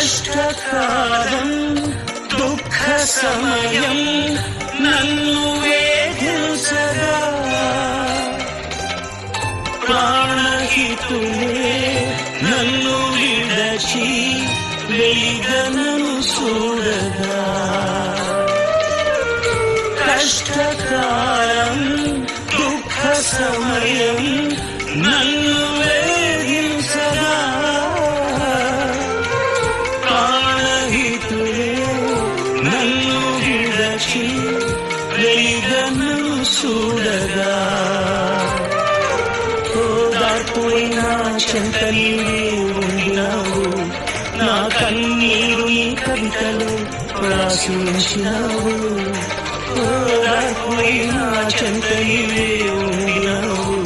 కష్టకాలం దుఃఖ సమయం నన్ను వేధించగా ప్రాణహితులే నన్ను విడచి వెలిగనను చూడగా కష్టకాలం దుఃఖ సమయం నన్ను వేధించగా ప్రాణహితులే నన్ను విడచి వెలిగనను చూడగా ఓదార్పువైనా చెంత నీవే ఉండినావు నా కన్నీరు నీ కవితలో రాసి ఉంచినావు ఓదార్పువైనా చెంత నీవే ఉండినావు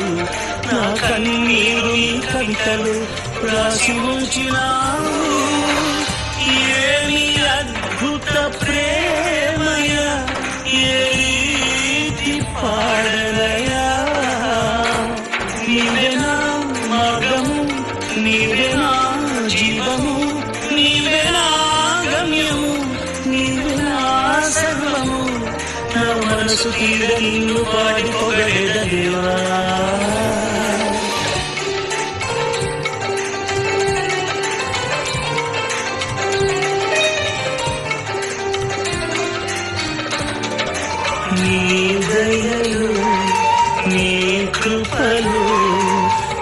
నా కన్నీరు నీ కవితలో రాసి ఉంచినావు ఏమి అద్భుత ప్రేమయ ఏ రీతి పాడనయా నీవే నా మార్గము నీవే నా జీవము నీవే నా గమ్యము నీవే నా సర్వము నా మనసు తీర నిన్ను పాడి పొగడెద దేవా నీ దయలో నీ కృపలో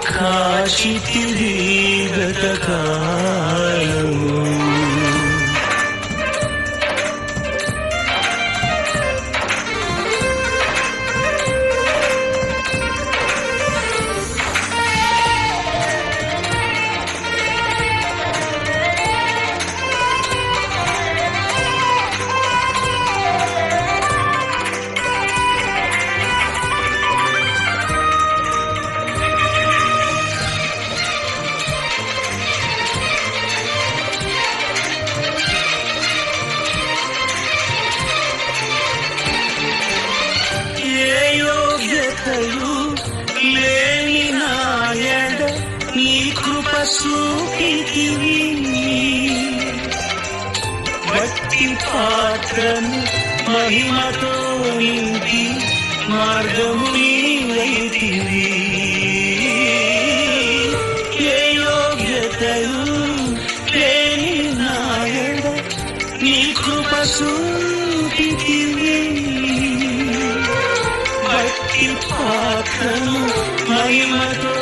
కాశితివి గతకాలము లేని నాయడ నీ కృప చూపితివి భక్తి పాత్రను మహిమతో నింపి మార్గము నీవైతివి ఏ యోగ్యతయు లేని నాయడ నీ కృప చూపితివి భక్తి పాత్రను మహిమతో